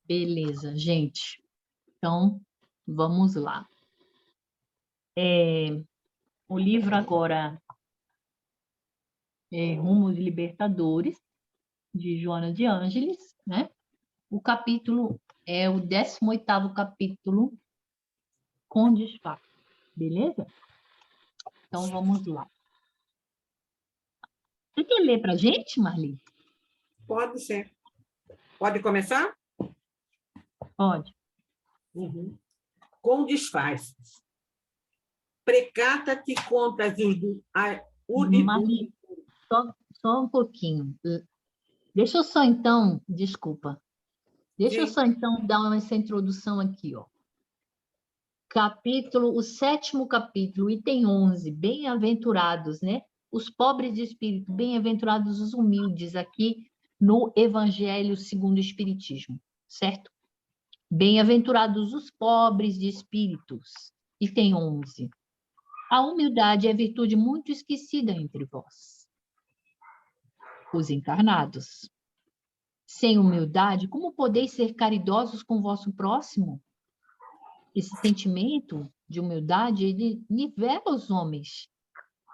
Beleza, gente. Então, vamos lá. O livro agora é Rumo de Libertadores, de Joana de Ângeles, né? O capítulo é o 18º capítulo, com desfato. Beleza? Então, vamos lá. Você quer ler para a gente, Marli? Pode ser. Pode começar? Pode. Com disfarces. Precata-te contra as Marli, só um pouquinho. Deixa eu só, então, desculpa. Deixa eu Sim. só, então, dar essa introdução aqui, ó. O 7º capítulo, item 11, bem-aventurados, né? Os pobres de espírito, bem-aventurados os humildes, aqui no Evangelho segundo o Espiritismo, certo? Bem-aventurados os pobres de espíritos, item 11. A humildade é virtude muito esquecida entre vós, os encarnados. Sem humildade, como podeis ser caridosos com o vosso próximo? Esse sentimento de humildade, ele nivela os homens,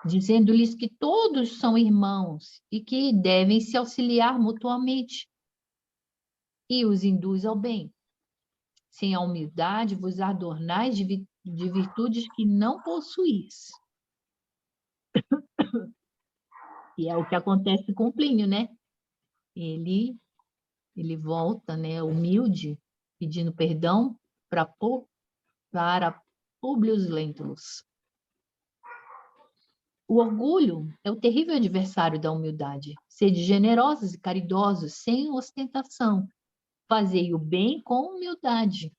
dizendo-lhes que todos são irmãos e que devem se auxiliar mutuamente, e os induz ao bem. Sem a humildade, vos adornais de virtudes que não possuís. E é o que acontece com Plínio, né? Ele volta, né, humilde, pedindo perdão para Públio Lentulus. O orgulho é o terrível adversário da humildade. Sede generosos e caridosos, sem ostentação. Fazei o bem com humildade.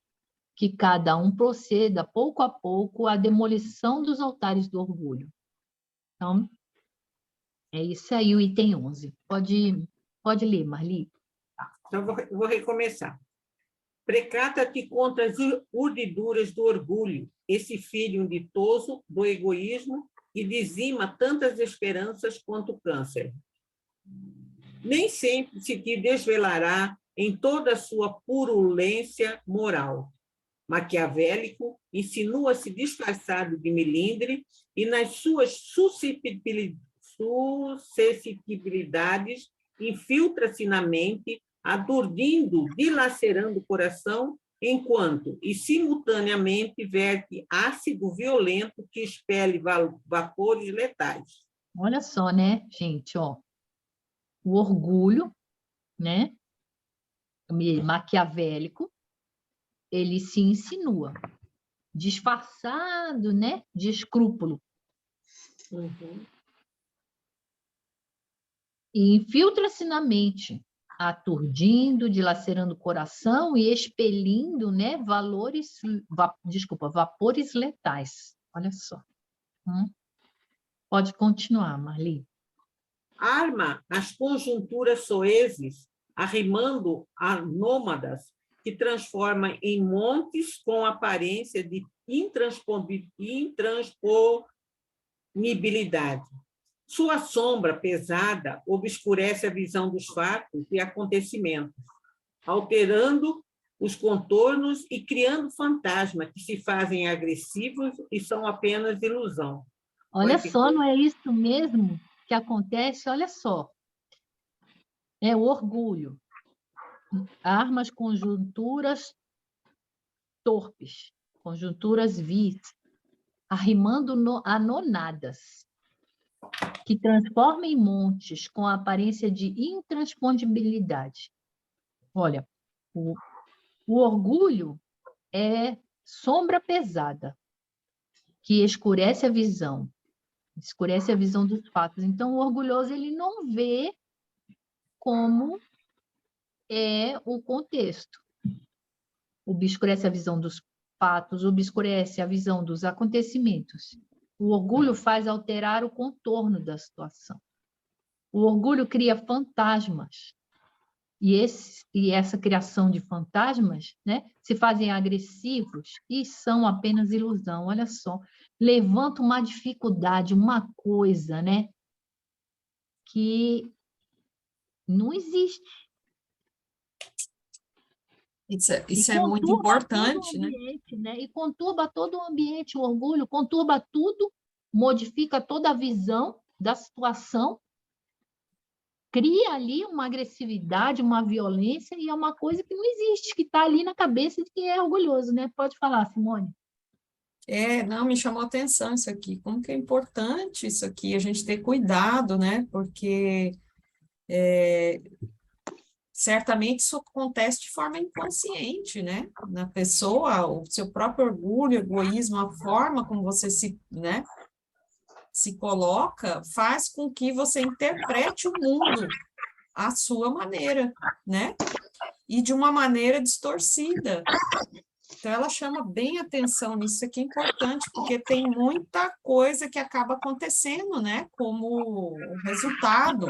Que cada um proceda, pouco a pouco, à demolição dos altares do orgulho. Então, é isso aí o item 11. Pode ler, Marli. Então, vou recomeçar. Precata-te contra as urdiduras do orgulho, esse filho ditoso do egoísmo, e dizima tantas esperanças quanto o câncer. Nem sempre se te desvelará em toda a sua purulência moral. Maquiavélico, insinua-se disfarçado de melindre e nas suas suscetibilidades infiltra-se na mente, aturdindo, dilacerando o coração, enquanto, e simultaneamente, verte ácido violento que expele vapores letais. Olha só, né, gente, ó. O orgulho, né, maquiavélico, ele se insinua, disfarçado, né, de escrúpulo. E infiltra-se na mente, aturdindo, dilacerando o coração e expelindo, né, vapores letais. Olha só. Pode continuar, Marli. Arma as conjunturas soezes, arrimando a nômadas, que transforma em montes com aparência de intransponíbilidade. Sua sombra pesada obscurece a visão dos fatos e acontecimentos, alterando os contornos e criando fantasmas que se fazem agressivos e são apenas ilusão. Olha só, não é isso mesmo que acontece? Olha só. É o orgulho. Armas conjunturas torpes, conjunturas vis, arrimando a nonadas, que transforma em montes com a aparência de intranspondabilidade. Olha, o orgulho é sombra pesada, que escurece a visão dos fatos. Então, o orgulhoso, ele não vê como é o contexto. Obscurece a visão dos fatos, obscurece a visão dos acontecimentos. O orgulho faz alterar o contorno da situação. O orgulho cria fantasmas. E essa criação de fantasmas, né, se fazem agressivos e são apenas ilusão. Olha só, levanta uma dificuldade, uma coisa, né, que não existe. E Isso é muito conturba todo o importante, né? ambiente, né? E conturba todo o ambiente, o orgulho conturba tudo, modifica toda a visão da situação, cria ali uma agressividade, uma violência, e é uma coisa que não existe, que está ali na cabeça de quem é orgulhoso, né? Pode falar, Simone. Não, me chamou a atenção isso aqui. Como que é importante isso aqui, a gente ter cuidado, né? Porque certamente isso acontece de forma inconsciente, né? Na pessoa, o seu próprio orgulho, egoísmo, a forma como você se coloca, faz com que você interprete o mundo à sua maneira, né? E de uma maneira distorcida. Então, ela chama bem atenção nisso aqui, é importante, porque tem muita coisa que acaba acontecendo, né? Como resultado.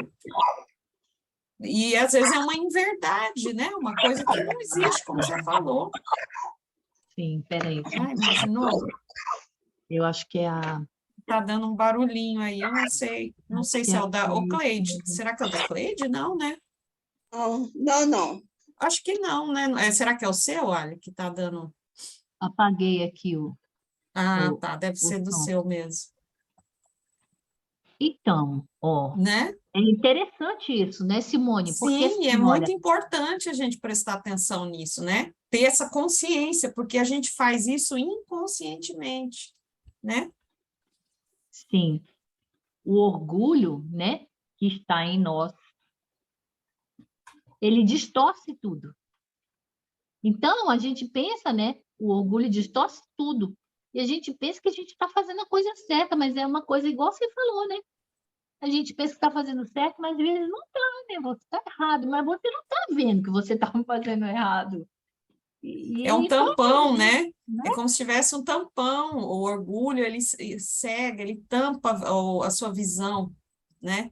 E, às vezes, é uma inverdade, né? Uma coisa que não existe, como você falou. Sim, peraí. Imaginou? Eu acho que é a. Tá dando um barulhinho aí, eu não sei. Não sei Que se é é o da... Ô, Cleide Cleide, mesmo. será que é o da Cleide? Não, né? Não. Acho que não, né? Será que é o seu, Ali, que tá dando... Apaguei aqui o, Ah, o, tá, deve o ser do som. seu mesmo, Então, ó, né? é interessante isso, né, Simone? Porque, Sim, e é assim, olha, muito importante a gente prestar atenção nisso, né? Ter essa consciência, porque a gente faz isso inconscientemente, né? sim, o orgulho, né, que está em nós, ele distorce tudo. Então, a gente pensa, né, o orgulho distorce tudo. E a gente pensa que a gente está fazendo a coisa certa, mas é uma coisa igual você falou, né? A gente pensa que está fazendo certo, mas às vezes não está, né? Você está errado, mas você não está vendo que você está fazendo errado. É um E pronto, tampão, né? né? É como se tivesse um tampão. O orgulho, ele cega, ele tampa a sua visão, né?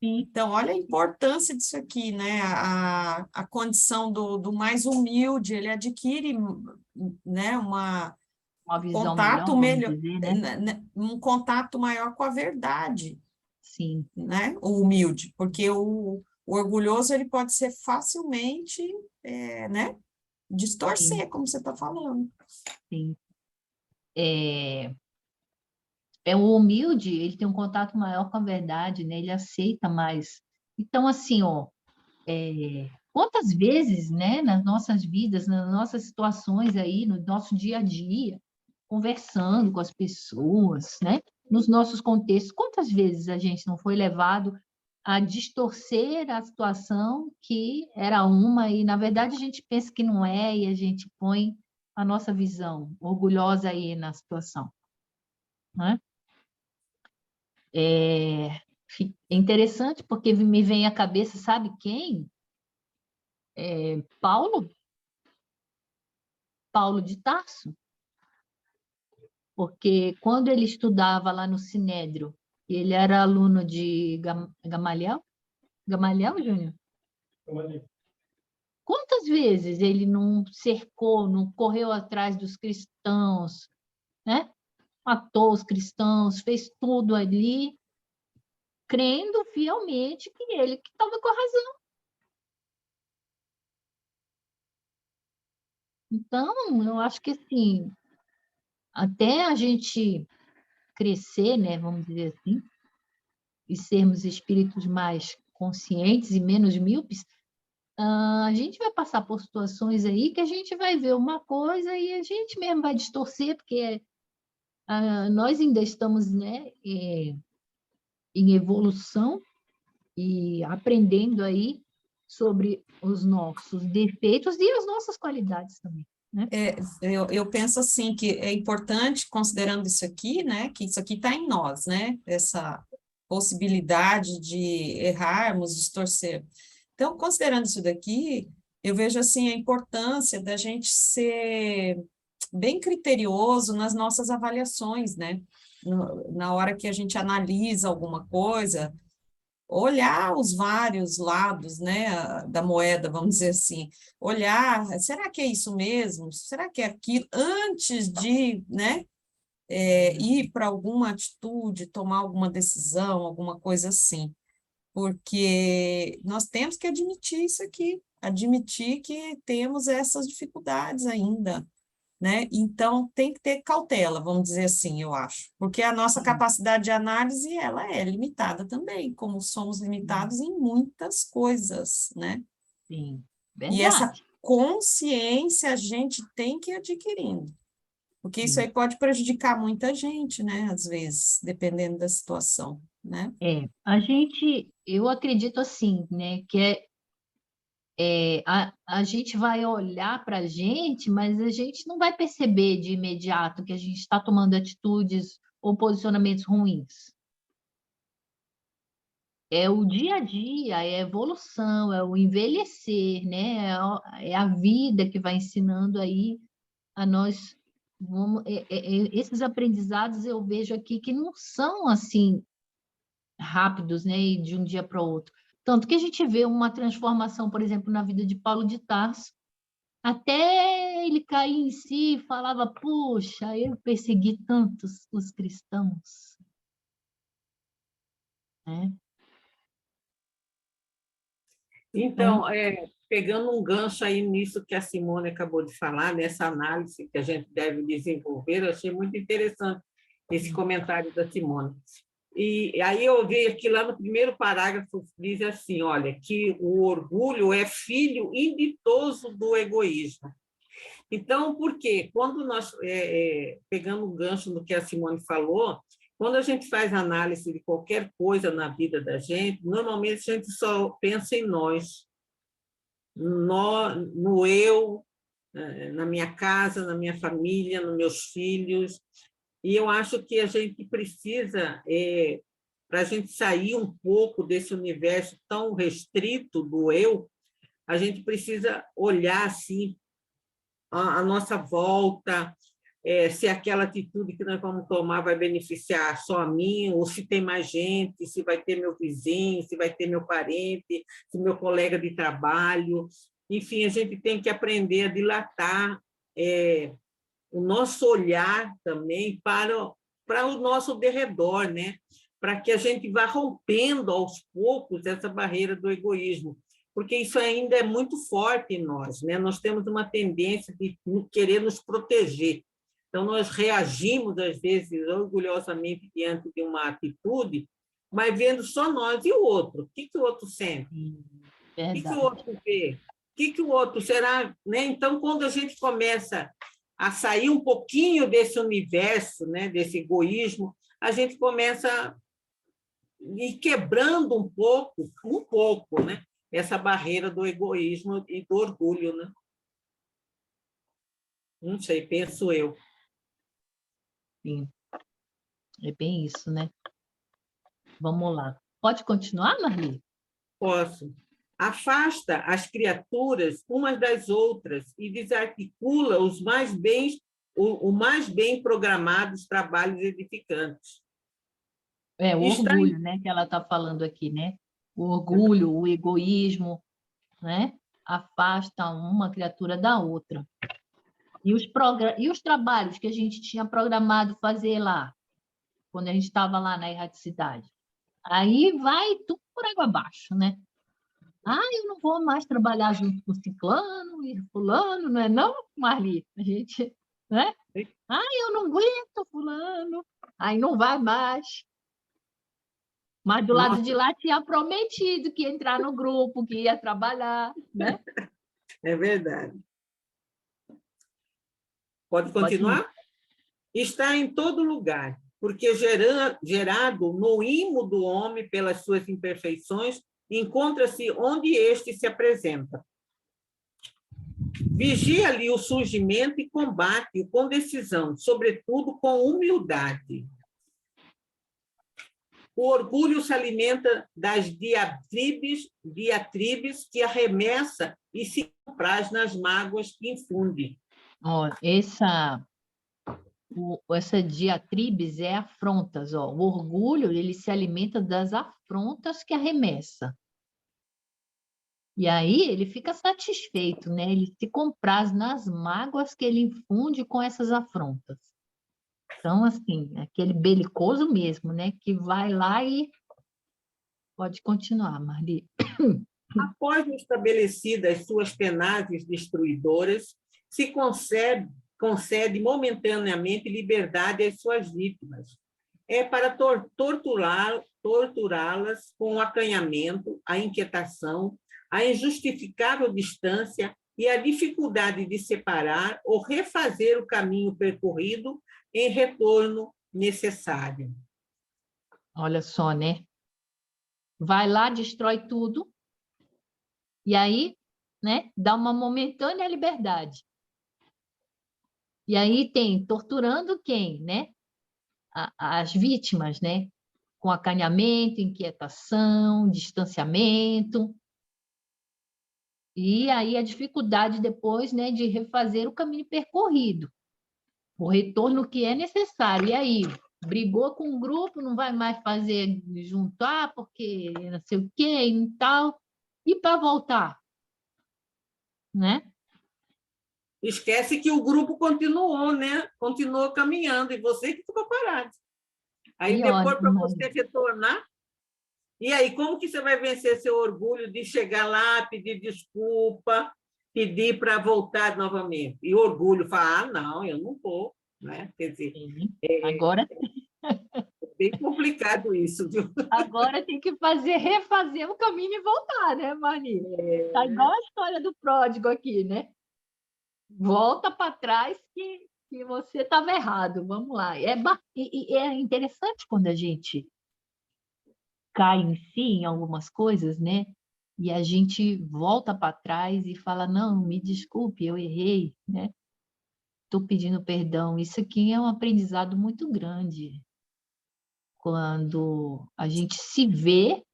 Sim, Então, olha a importância disso aqui, né? A condição do mais humilde, ele adquire, né, uma um visão contato melhor, vamos melhor, dizer, né? um contato maior com a verdade, Sim, né? O humilde, porque o orgulhoso, ele pode ser facilmente, né? sim, Distorcer, como você está falando. sim. É o humilde, ele tem um contato maior com a verdade, né? Ele aceita mais. Então, assim, ó, quantas vezes, né, nas nossas vidas, nas nossas situações aí, no nosso dia a dia, conversando com as pessoas, né, nos nossos contextos, quantas vezes a gente não foi levado a distorcer a situação que era uma e, na verdade, a gente pensa que não é e a gente põe a nossa visão orgulhosa aí na situação, né? É interessante porque me vem à cabeça, sabe quem? Paulo, Paulo de Tarso, porque quando ele estudava lá no Sinédrio, ele era aluno de Gamaliel, Gamaliel, Júnior? Quantas vezes ele não cercou, não correu atrás dos cristãos, né? Matou os cristãos, fez tudo ali, crendo fielmente que ele que estava com a razão. Então, eu acho que assim, até a gente crescer, né, vamos dizer assim, e sermos espíritos mais conscientes e menos míopes, a gente vai passar por situações aí que a gente vai ver uma coisa e a gente mesmo vai distorcer, porque nós ainda estamos, né, em evolução e aprendendo aí sobre os nossos defeitos e as nossas qualidades também, né? Eu penso assim, que é importante, considerando isso aqui, né, que isso aqui está em nós, né, essa possibilidade de errarmos, distorcer. Então, considerando isso daqui, eu vejo, assim, a importância da gente ser bem criterioso nas nossas avaliações, né, na hora que a gente analisa alguma coisa, olhar os vários lados, né, da moeda, vamos dizer assim, olhar, será que é isso mesmo? Será que é aquilo? Antes de, né, ir para alguma atitude, tomar alguma decisão, alguma coisa assim, porque nós temos que admitir isso aqui. admitir que temos essas dificuldades ainda, né? Então, tem que ter cautela, vamos dizer assim, eu acho, porque a nossa capacidade de análise, ela é limitada também, como somos limitados em muitas coisas, né? Sim, E essa verdade. consciência a gente tem que ir adquirindo, porque isso aí pode prejudicar muita gente, né? Às vezes, dependendo da situação, né? Eu acredito assim, né, que a gente vai olhar para a gente, mas a gente não vai perceber de imediato que a gente está tomando atitudes ou posicionamentos ruins. É o dia a dia, é a evolução, é o envelhecer, né? É a vida que vai ensinando aí a nós. Esses aprendizados eu vejo aqui que não são assim rápidos, né? E de um dia para o outro. Tanto que a gente vê uma transformação, por exemplo, na vida de Paulo de Tarso, até ele cair em si, falava: puxa, eu persegui tantos os cristãos, né? Então, Então, pegando um gancho aí nisso que a Simone acabou de falar, nessa análise que a gente deve desenvolver, eu achei muito interessante esse comentário da Simone. E aí eu vi aqui lá no primeiro parágrafo, diz assim, olha, que o orgulho é filho inditoso do egoísmo. Então, por quê? Quando nós, pegando o gancho no que a Simone falou, quando a gente faz análise de qualquer coisa na vida da gente, normalmente a gente só pensa em nós, no eu, na minha casa, na minha família, nos meus filhos. E eu acho que a gente precisa, para a gente sair um pouco desse universo tão restrito do eu, a gente precisa olhar assim a nossa volta, se aquela atitude que nós vamos tomar vai beneficiar só a mim, ou se tem mais gente, se vai ter meu vizinho, se vai ter meu parente, se meu colega de trabalho. Enfim, a gente tem que aprender a dilatar o nosso olhar também para o nosso derredor, né? Para que a gente vá rompendo aos poucos essa barreira do egoísmo, porque isso ainda é muito forte em nós, né? Nós temos uma tendência de querer nos proteger. Então, nós reagimos, às vezes, orgulhosamente diante de uma atitude, mas vendo só nós e o outro. O que o outro sente? O que o outro vê? O que o outro será? Né? Então, quando a gente começa a sair um pouquinho desse universo, né, desse egoísmo, a gente começa a ir quebrando um pouco, né, essa barreira do egoísmo e do orgulho, né? Não sei, penso eu. Sim, é bem isso, né? Vamos lá. Pode continuar, Marli? Posso. Afasta as criaturas umas das outras e desarticula os o mais bem programados trabalhos edificantes. O orgulho, né, que ela está falando aqui, né? O orgulho, o egoísmo, né? Afasta uma criatura da outra. E os trabalhos que a gente tinha programado fazer lá, quando a gente estava lá na erraticidade. Aí vai tudo por água abaixo, né? Eu não vou mais trabalhar junto com ciclano e fulano, não é não, Marli? A gente, né? Eu não aguento fulano, aí não vai mais. Mas do lado de lá tinha prometido que ia entrar no grupo, que ia trabalhar, né? É verdade. Pode continuar? Está em todo lugar, porque gerado no imo do homem pelas suas imperfeições, encontra-se onde este se apresenta. Vigia-lhe o surgimento e combate-o com decisão, sobretudo com humildade. O orgulho se alimenta das diatribes que arremessa e se compraz nas mágoas que infunde. Essa diatribes é afrontas. O orgulho, ele se alimenta das afrontas que arremessa. E aí ele fica satisfeito, né? Ele se compraz nas mágoas que ele infunde com essas afrontas. Então, assim, aquele belicoso mesmo, né? Que vai lá e... Pode continuar, Marli. Após estabelecidas suas penagens destruidoras, se concede momentaneamente liberdade às suas vítimas. É para torturá-las com o acanhamento, a inquietação, a injustificável distância e a dificuldade de separar ou refazer o caminho percorrido em retorno necessário. Olha só, né? Vai lá, destrói tudo, e aí, né, dá uma momentânea liberdade. E aí tem torturando quem, né? As vítimas, né? Com acanhamento, inquietação, distanciamento. E aí a dificuldade depois, né, de refazer o caminho percorrido. O retorno que é necessário. E aí, brigou com o grupo, não vai mais fazer juntar, porque não sei o quê e tal. E para voltar? Né? Esquece que o grupo continuou, né? Continuou caminhando, e você que ficou parado. Aí depois, para você retornar, e aí, como que você vai vencer seu orgulho de chegar lá, pedir desculpa, pedir para voltar novamente? E o orgulho falar, ah, não, eu não vou. Né? Quer dizer, agora é bem complicado isso, viu? Agora tem que refazer o caminho e voltar, né, Marli? Tá igual a história do pródigo aqui, né? Volta para trás que você estava errado. Vamos lá. É interessante quando a gente cai em si em algumas coisas, né? E a gente volta para trás e fala, não, me desculpe, eu errei, né? Estou pedindo perdão. Isso aqui é um aprendizado muito grande. Quando a gente se vê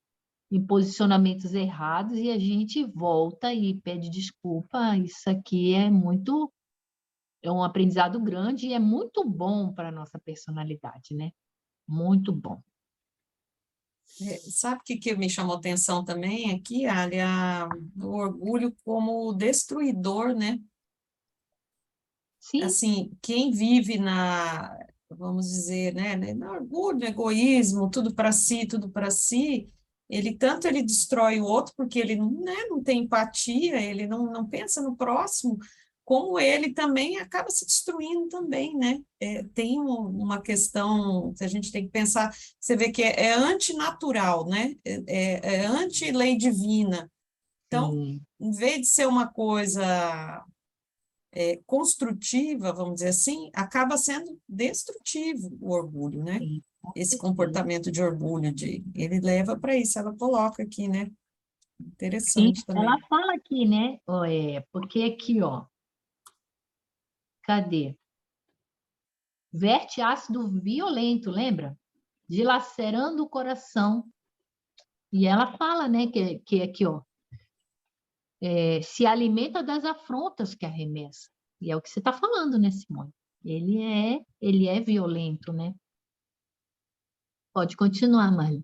em posicionamentos errados e a gente volta e pede desculpa, isso aqui é um aprendizado grande e é muito bom para a nossa personalidade, né? Muito bom. Sabe o que me chamou atenção também aqui, Alia? O orgulho como destruidor, né? Sim. Assim, quem vive vamos dizer, né, no orgulho, no egoísmo, tudo para si, ele destrói o outro porque ele, né, não tem empatia, ele não pensa no próximo, como ele também acaba se destruindo também, né? Tem uma questão que a gente tem que pensar, você vê que é antinatural, né? É anti-lei divina. Então, em vez de ser uma coisa construtiva, vamos dizer assim, acaba sendo destrutivo o orgulho, né? Sim, esse comportamento de orgulho, ele leva para isso, ela coloca aqui, né? Interessante sim, também. ela fala aqui, né? Porque aqui, ó, cadê? Verte ácido violento, lembra? Dilacerando o coração. E ela fala, né, que aqui, ó, se alimenta das afrontas que arremessa. E é o que você está falando, né, Simone? Ele é violento, né? Pode continuar, Marli.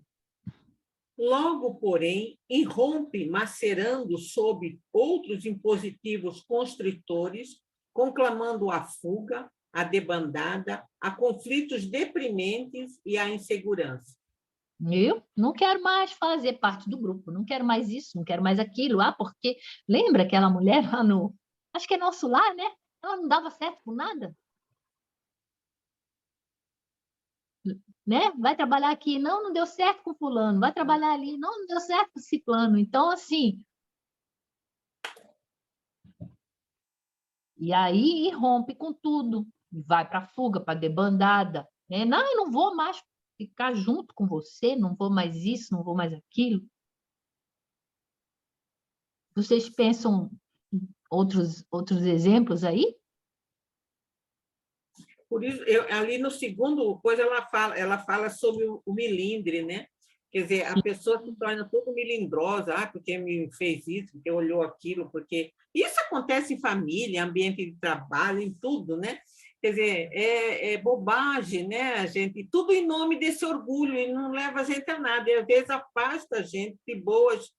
Logo, porém, irrompe macerando sob outros impositivos constritores, conclamando a fuga, a debandada, a conflitos deprimentes e a insegurança. Eu não quero mais fazer parte do grupo, não quero mais isso, não quero mais aquilo. Porque lembra aquela mulher lá no... Acho que é Nosso Lar, né? Ela não dava certo com nada. Né? Vai trabalhar aqui, não deu certo com fulano. Vai trabalhar ali, não deu certo com ciclano. Então, assim... E aí irrompe com tudo. Vai para a fuga, para a debandada. Né? Não, eu não vou mais ficar junto com você, não vou mais isso, não vou mais aquilo. Vocês pensam em outros exemplos aí? Por isso, ali no segundo coisa, ela fala sobre o milindre, né? Quer dizer, a pessoa se torna toda melindrosa, porque me fez isso, porque olhou aquilo, porque... Isso acontece em família, em ambiente de trabalho, em tudo, né? Quer dizer, é bobagem, né? A gente, tudo em nome desse orgulho, e não leva a gente a nada, e às vezes afasta a gente de boas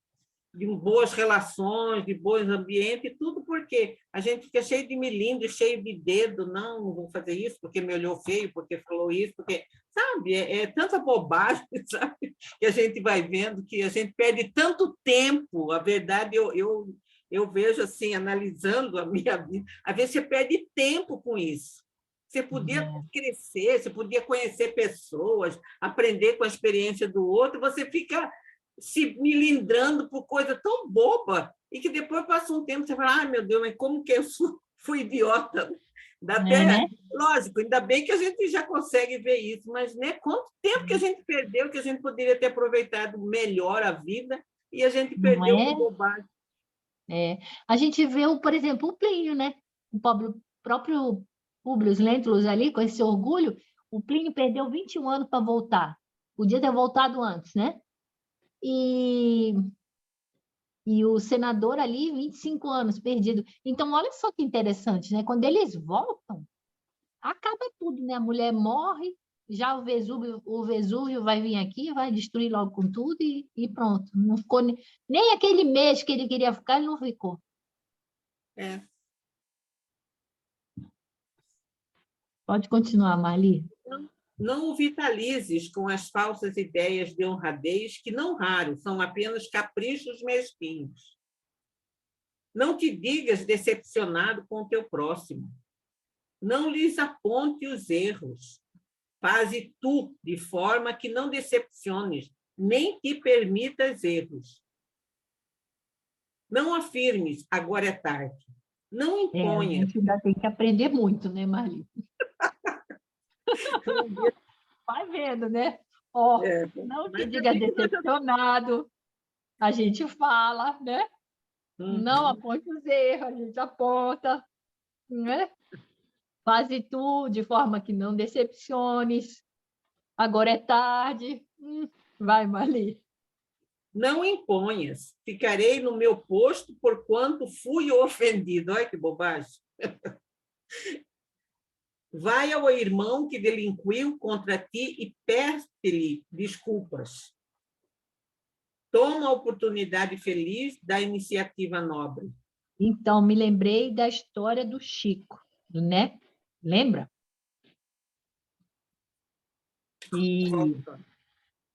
de boas relações, de bons ambientes, tudo porque a gente fica cheio de milindre, cheio de dedo, não vou fazer isso porque me olhou feio, porque falou isso, porque, sabe, é tanta bobagem, sabe, que a gente vai vendo, que a gente perde tanto tempo. A verdade, eu vejo assim, analisando a minha vida, às vezes você perde tempo com isso. Você podia crescer, você podia conhecer pessoas, aprender com a experiência do outro, você fica se milindrando por coisa tão boba, e que depois passa um tempo, você fala, ai, meu Deus, mas como que eu fui idiota? Dá até, né? lógico, ainda bem que a gente já consegue ver isso, mas né, quanto tempo que a gente perdeu, que a gente poderia ter aproveitado melhor a vida, e a gente Não perdeu com é? bobagem. A gente vê, por exemplo, o Plínio, né? Próprio Públio Lentulus ali, com esse orgulho, o Plínio perdeu 21 anos para voltar. Podia ter voltado antes, né? E o senador ali, 25 anos perdido. Então, olha só que interessante, né? Quando eles voltam, acaba tudo, né? A mulher morre, já o Vesúvio vai vir aqui, vai destruir logo com tudo e pronto. Não ficou nem aquele mês que ele queria ficar, ele não ficou. É. Pode continuar, Marli. Não o vitalizes com as falsas ideias de honradez, que não raro são apenas caprichos mesquinhos. Não te digas decepcionado com o teu próximo. Não lhes aponte os erros. Faze tu de forma que não decepciones, nem te permitas erros. Não afirmes, agora é tarde. Não A imponha. gente ainda tem que aprender muito, né, Marli? Vai vendo, né? Não te diga decepcionado, a gente fala, né? Não aponte os erros, a gente aponta, né? Faze tu de forma que não decepciones. Agora é tarde. Vai, Marli. Não imponhas. Ficarei no meu posto por quanto fui ofendido. Olha que bobagem. Vai ao irmão que delinquiu contra ti e peça-lhe desculpas. Toma a oportunidade feliz da iniciativa nobre. Então, me lembrei da história do Chico, né? Lembra?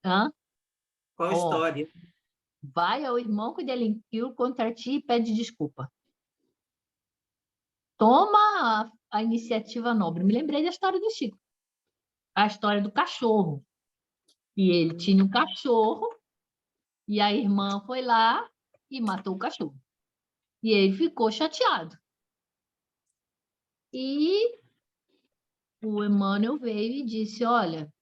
Hã? Qual história? Vai ao irmão que delinquiu contra ti e pede desculpa. Toma a iniciativa nobre. Me lembrei da história do Chico. A história do cachorro. E ele tinha um cachorro, e a irmã foi lá e matou o cachorro. E ele ficou chateado. E o Emmanuel veio e disse, olha,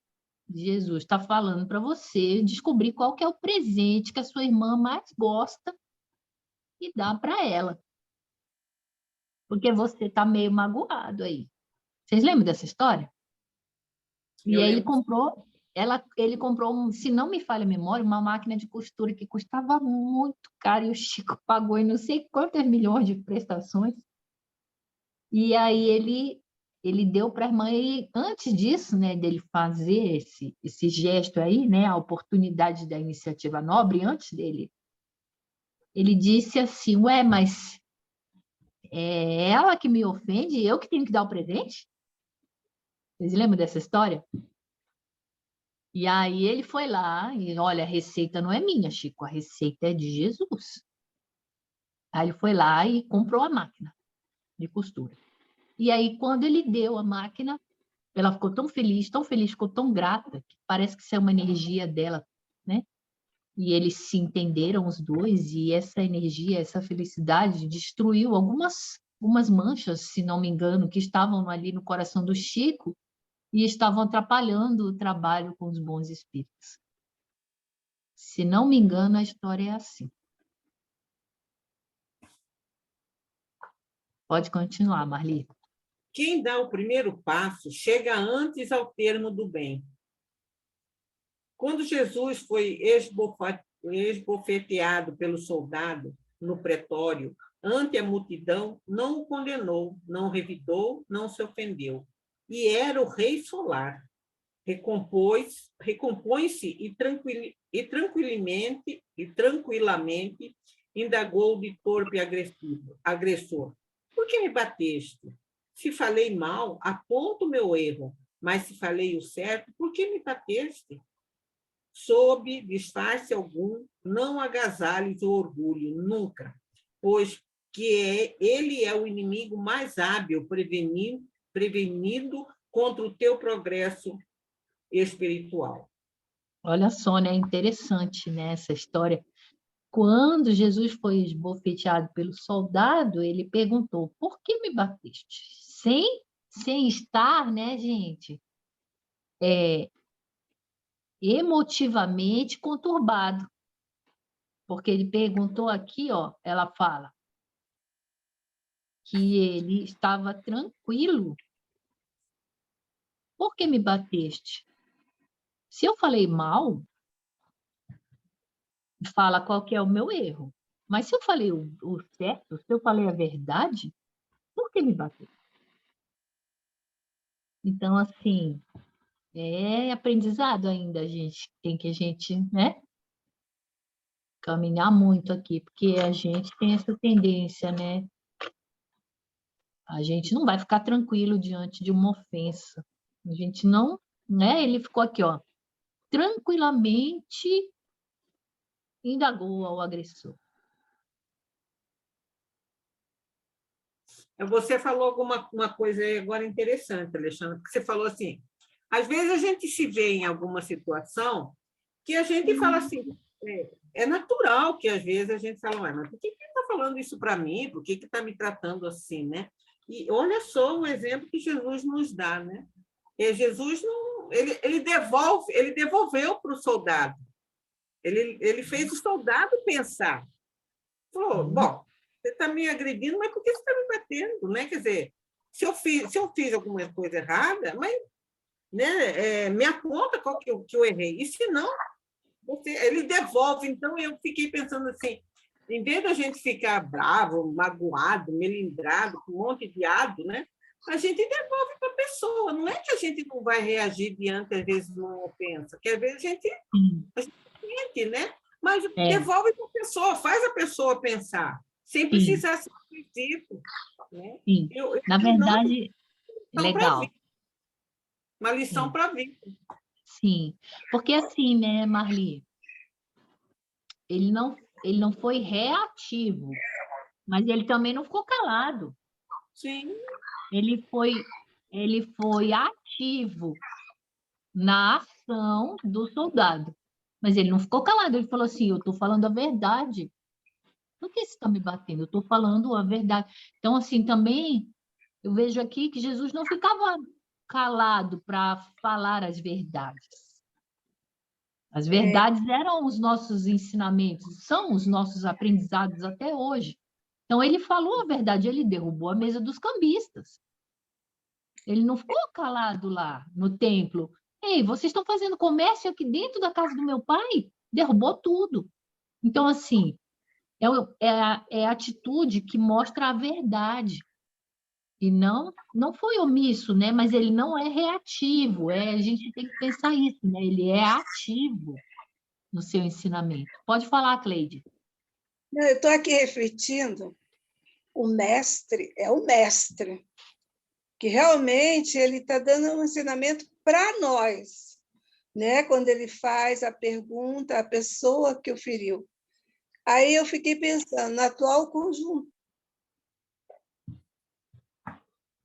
Jesus está falando para você descobrir qual que é o presente que a sua irmã mais gosta e dá para ela. Porque você está meio magoado aí. Vocês lembram dessa história? E aí ele comprou, se não me falha a memória, uma máquina de costura que custava muito caro e o Chico pagou em não sei quantas milhões de prestações. E aí ele deu para a irmã, e antes disso, né, dele fazer esse gesto aí, né, a oportunidade da iniciativa nobre, antes dele, ele disse assim, ué, mas é ela que me ofende, eu que tenho que dar o presente? Vocês lembram dessa história? E aí ele foi lá e, olha, a receita não é minha, Chico, a receita é de Jesus. Aí ele foi lá e comprou a máquina de costura. E aí, quando ele deu a máquina, ela ficou tão feliz, ficou tão grata, que parece que isso é uma energia dela, né? E eles se entenderam os dois, e essa energia, essa felicidade destruiu algumas manchas, se não me engano, que estavam ali no coração do Chico, e estavam atrapalhando o trabalho com os bons espíritos. Se não me engano, a história é assim. Pode continuar, Marli. Quem dá o primeiro passo chega antes ao termo do bem. Quando Jesus foi esbofeteado pelo soldado no pretório, ante a multidão, não o condenou, não revidou, não se ofendeu. E era o rei solar. recompõe-se e tranquilamente indagou de torpe agressor. Por que me bateste? Se falei mal, aponto o meu erro, mas se falei o certo, por que me bateste? Sob disfarce algum, não agasalhes o orgulho, nunca, pois que ele é o inimigo mais hábil prevenindo contra o teu progresso espiritual. Olha só, né? Interessante, né, essa história. Quando Jesus foi esbofeteado pelo soldado, ele perguntou: por que me bateste? Sem estar, né, gente, emotivamente conturbado. Porque ele perguntou aqui, ó, ela fala que ele estava tranquilo. Por que me bateste? Se eu falei mal, fala qual que é o meu erro. Mas se eu falei o certo, se eu falei a verdade, por que me bateu? Então, assim, é aprendizado ainda, gente. Tem que a gente, né, caminhar muito aqui, porque a gente tem essa tendência, né? A gente não vai ficar tranquilo diante de uma ofensa. A gente não, né? Ele ficou aqui, ó, tranquilamente indagou ao agressor. Você falou uma coisa agora interessante, Alexandre, porque você falou assim, às vezes a gente se vê em alguma situação que a gente fala assim, é natural que às vezes a gente fala, mas por que ele está falando isso para mim? Por que está me tratando assim, né? E olha só o exemplo que Jesus nos dá, né? Jesus não, ele devolveu para o soldado. Ele fez o soldado pensar. Falou, bom, você está me agredindo, mas por que você está me batendo? Né? Quer dizer, se eu fiz alguma coisa errada, mas né, me aponta qual que eu errei. E se não, ele devolve. Então, eu fiquei pensando assim, em vez da gente ficar bravo, magoado, melindrado, com um monte de ado, né? A gente devolve para a pessoa. Não é que a gente não vai reagir diante, às vezes, de uma ofensa, que às vezes a gente sente, né? Mas devolve para a pessoa, faz a pessoa pensar, sem precisar ser agressivo. Né? Sim. Na verdade, legal. Uma lição para a vida. Sim, porque assim, né, Marli, ele não foi reativo, mas ele também não ficou calado. Sim. Ele foi ativo na ação do soldado, mas ele não ficou calado, ele falou assim, eu estou falando a verdade. Por que você está me batendo? Eu estou falando a verdade. Então, assim, também eu vejo aqui que Jesus não ficava calado para falar as verdades. As verdades eram os nossos ensinamentos, são os nossos aprendizados até hoje. Então, ele falou a verdade, ele derrubou a mesa dos cambistas. Ele não ficou calado lá no templo. Ei, vocês estão fazendo comércio aqui dentro da casa do meu pai? Derrubou tudo. Então, assim, é a atitude que mostra a verdade. E não foi omisso, né? Mas ele não é reativo. A gente tem que pensar isso, né? Ele é ativo no seu ensinamento. Pode falar, Cleide. Eu estou aqui refletindo, o mestre é o mestre, que realmente ele está dando um ensinamento para nós, né? Quando ele faz a pergunta à pessoa que o feriu. Aí eu fiquei pensando, na atual conjuntura.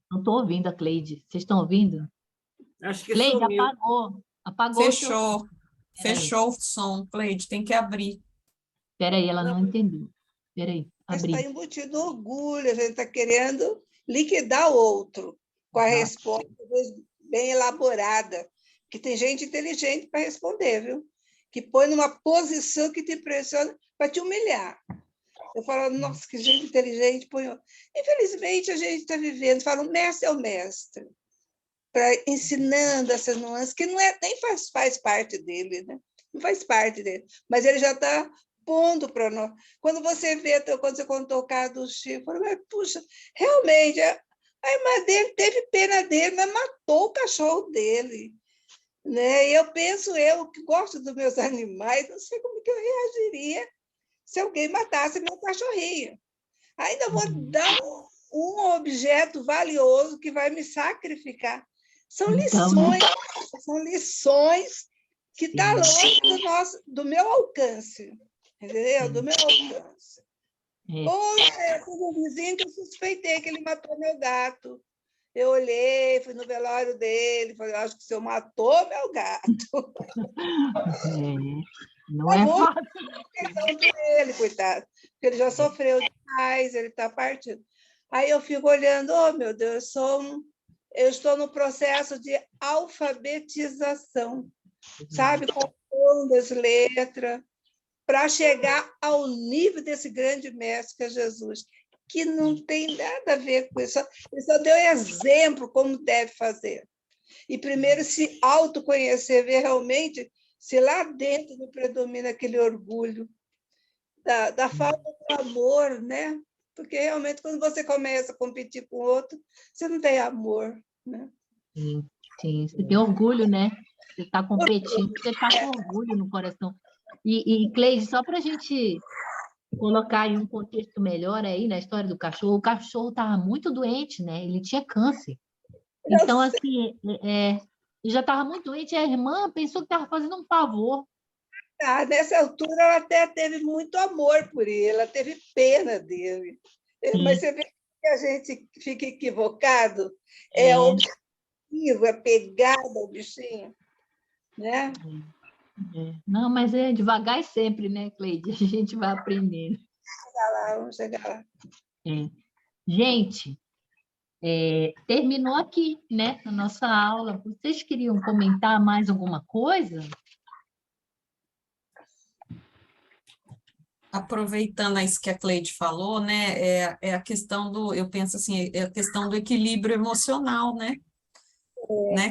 Não estou ouvindo a Cleide. Vocês estão ouvindo? Acho que Cleide, sumiu. apagou o seu som. Fechou o som, Cleide, tem que abrir. Espera aí, ela não entendeu. Espera aí, Mas abri. está embutido orgulho, a gente está querendo liquidar o outro com a resposta bem elaborada, que tem gente inteligente para responder, viu? Que põe numa posição que te pressiona para te humilhar. Eu falo, nossa, que gente inteligente. Infelizmente, a gente está vivendo, fala, o mestre é o mestre, ensinando essas nuances, que não nem faz parte dele, né? Não faz parte dele, mas ele já está pondo para nós. Quando você contou o caso do Chico, eu falei, mas, puxa, realmente, a irmã dele teve pena dele, mas matou o cachorro dele. né? E eu penso, eu que gosto dos meus animais, não sei como que eu reagiria se alguém matasse meu cachorrinho. Ainda vou dar um objeto valioso que vai me sacrificar. São Então, né? lições que estão longe do meu alcance, entendeu? Do meu alcance. Ou o vizinho que eu suspeitei que ele matou meu gato. Eu olhei, fui no velório dele, falei, acho que o senhor matou meu gato. Não é fácil. Ele, coitado, porque ele já sofreu demais, ele está partindo. Aí eu fico olhando, oh, meu Deus, eu estou no processo de alfabetização, sabe? Compondo as letras, para chegar ao nível desse grande mestre que é Jesus, que não tem nada a ver com isso. Ele só deu exemplo como deve fazer. E primeiro se autoconhecer, ver realmente se lá dentro não predomina aquele orgulho, da falta de amor, né? Porque realmente quando você começa a competir com o outro, você não tem amor, né? Sim, sim. Você tem orgulho, né? Você está competindo, você está com orgulho no coração. E Cleide, só para a gente colocar em um contexto melhor aí na história do cachorro, o cachorro estava muito doente, né? Ele tinha câncer. Então, assim, ele já estava muito doente, e a irmã pensou que estava fazendo um favor. Nessa altura, ela até teve muito amor por ele, ela teve pena dele. Mas você vê que a gente fica equivocado, objetivo, é pegada ao bichinho, né? Não, mas é devagar e sempre, né, Cleide? A gente vai aprendendo. Vamos chegar lá. Gente, terminou aqui, né, a nossa aula. Vocês queriam comentar mais alguma coisa? Aproveitando isso que a Cleide falou, né, é a questão eu penso assim, é a questão do equilíbrio emocional, né,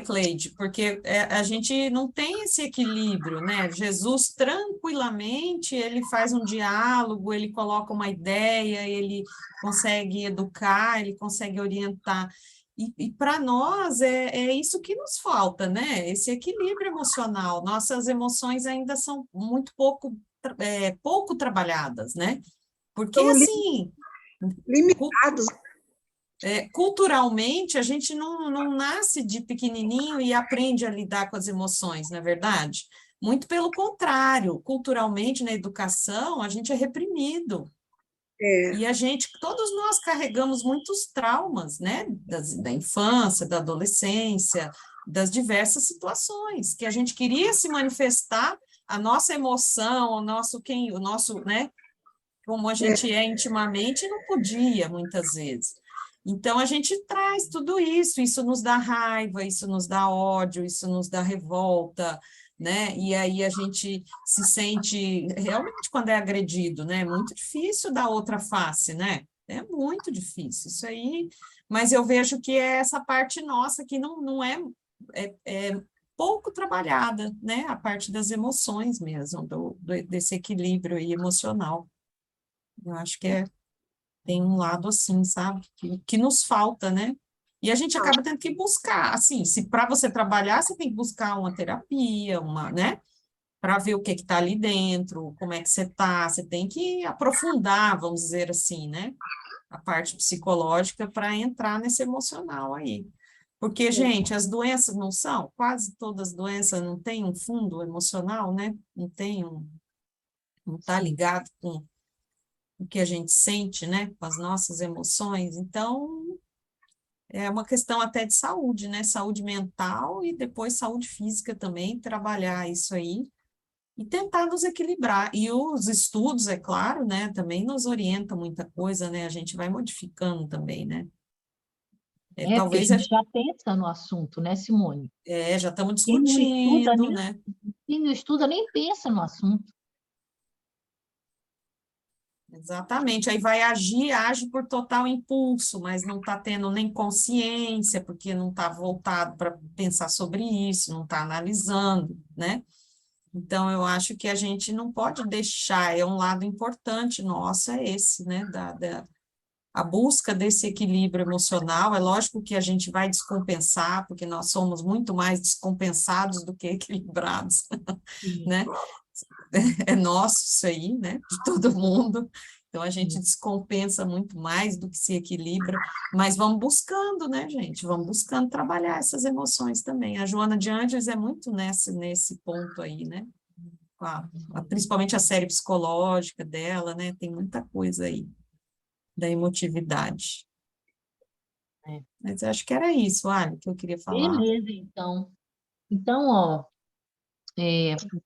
Cleide? Porque a gente não tem esse equilíbrio, né? Jesus tranquilamente, ele faz um diálogo, ele coloca uma ideia, ele consegue educar, ele consegue orientar. E para nós é isso que nos falta, né? Esse equilíbrio emocional. Nossas emoções ainda são muito pouco trabalhadas, né? Porque, assim, limitados. Culturalmente, a gente não nasce de pequenininho e aprende a lidar com as emoções, não é verdade? Muito pelo contrário, culturalmente, na educação, a gente é reprimido. E todos nós carregamos muitos traumas, né? Da infância, da adolescência, das diversas situações, que a gente queria se manifestar a nossa emoção, o nosso, né? Como a gente é intimamente, não podia, muitas vezes. Então, a gente traz tudo isso nos dá raiva, isso nos dá ódio, isso nos dá revolta, né? E aí a gente se sente, realmente, quando é agredido, né? É muito difícil dar outra face, né? É muito difícil isso aí, mas eu vejo que é essa parte nossa que não é pouco trabalhada, né? A parte das emoções mesmo, desse equilíbrio aí emocional. Eu acho que tem um lado assim, sabe? Que nos falta, né? E a gente acaba tendo que buscar, assim, se para você trabalhar, você tem que buscar uma terapia, né? Para ver o que está ali dentro, como é que você tem que aprofundar, vamos dizer assim, né? A parte psicológica para entrar nesse emocional aí. Porque, gente, as doenças quase todas as doenças não têm um fundo emocional, né? Não está ligado com o que a gente sente, né, com as nossas emoções. Então, é uma questão até de saúde, né, saúde mental e depois saúde física também, trabalhar isso aí e tentar nos equilibrar. E os estudos, é claro, né, também nos orientam muita coisa, né, a gente vai modificando também, né. Porque a gente já pensa no assunto, né, Simone? Já estamos discutindo, né. Quem não estuda nem pensa no assunto. Exatamente, aí age por total impulso, mas não está tendo nem consciência, porque não está voltado para pensar sobre isso, não está analisando, né? Então, eu acho que a gente não pode deixar, é um lado importante nosso, é esse, né? a busca desse equilíbrio emocional. É lógico que a gente vai descompensar, porque nós somos muito mais descompensados do que equilibrados, Sim, né? É nosso isso aí, né? De todo mundo. Então, a gente sim. descompensa muito mais do que se equilibra, mas vamos buscando, né, gente? Vamos buscando trabalhar essas emoções também. A Joana de Ângeles é muito nesse ponto aí, né? Principalmente a série psicológica dela, né? Tem muita coisa aí da emotividade. É. Mas eu acho que era isso, Ali, que eu queria falar. Beleza, então. Então, ó,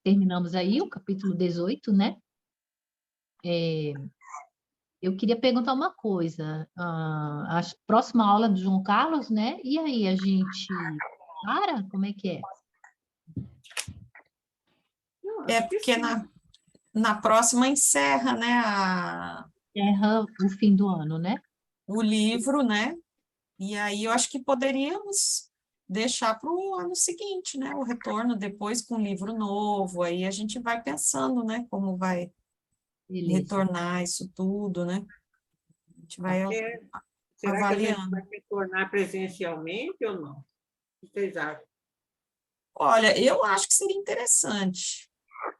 terminamos aí o capítulo 18, né? Eu queria perguntar uma coisa. A próxima aula do João Carlos, né? E aí, a gente para? Como é que é? Não, É acho que porque sim. na próxima encerra, né, Encerra o fim do ano, né? o livro, né? E aí eu acho que poderíamos deixar para o ano seguinte, né? O retorno depois com um livro novo. Aí a gente vai pensando, né? Como vai Beleza. retornar isso tudo, né? A gente vai Porque, será que a gente vai avaliando. retornar presencialmente ou não? O que vocês acham? Olha, eu acho que seria interessante.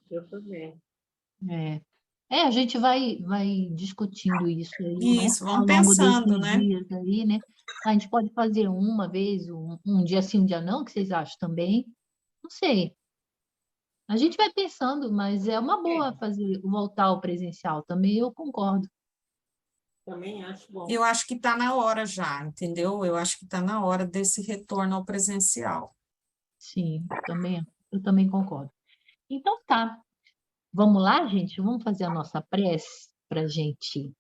Eu também. É. A gente vai discutindo isso aí, né? Isso, Ao vamos longo pensando, desses né? dias aí, né? A gente pode fazer uma vez, um dia sim, um dia não, o que vocês acham também? Não sei. A gente vai pensando, mas é uma boa voltar ao presencial também, eu concordo. Também acho bom. Eu acho que está na hora já, entendeu? Eu acho que está na hora desse retorno ao presencial. Sim, eu também concordo. Então tá. Vamos lá, gente? Vamos fazer a nossa prece para a gente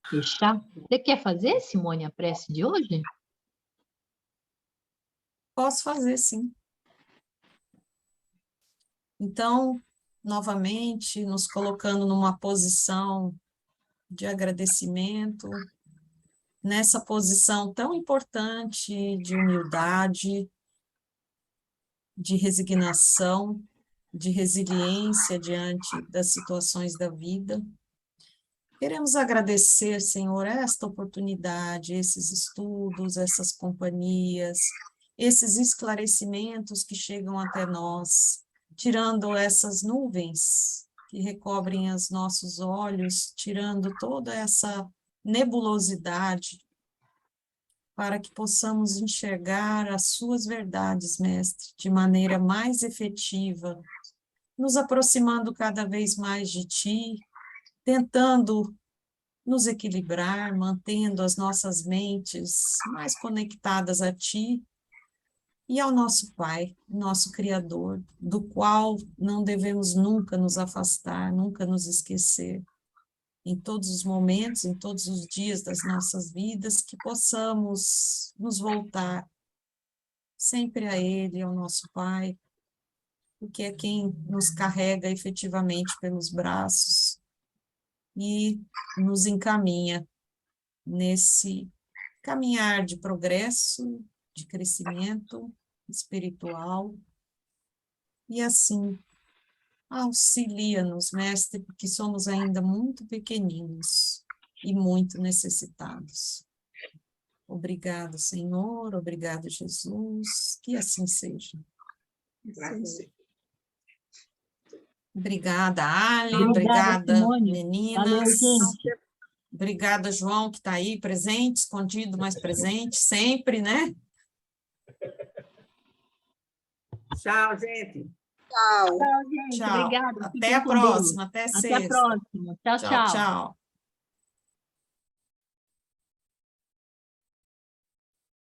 fechar? Você quer fazer, Simone, a prece de hoje? Posso fazer, sim. Então, novamente, nos colocando numa posição de agradecimento, nessa posição tão importante de humildade, de resignação, de resiliência diante das situações da vida. Queremos agradecer, Senhor, esta oportunidade, esses estudos, essas companhias, esses esclarecimentos que chegam até nós, tirando essas nuvens que recobrem os nossos olhos, tirando toda essa nebulosidade, para que possamos enxergar as suas verdades, Mestre, de maneira mais efetiva, nos aproximando cada vez mais de Ti, tentando nos equilibrar, mantendo as nossas mentes mais conectadas a Ti e ao nosso Pai, nosso Criador, do qual não devemos nunca nos afastar, nunca nos esquecer. Em todos os momentos, em todos os dias das nossas vidas, que possamos nos voltar sempre a Ele, ao nosso Pai, porque é quem nos carrega efetivamente pelos braços e nos encaminha nesse caminhar de progresso, de crescimento espiritual, e assim, auxilia-nos, Mestre, porque somos ainda muito pequeninos e muito necessitados. Obrigado, Senhor, obrigado, Jesus, que assim seja. Graças Obrigada, Ali, Obrigada, obrigada, Simone. Valeu, meninas. gente. Obrigada, João, que está aí presente, escondido, mas presente, sempre, né? Tchau, gente. Tchau. Tchau, gente. Tchau. Obrigada. Até Fiquem a com Deus. próxima, até Até a sexta. próxima. Tchau, Tchau, tchau. tchau.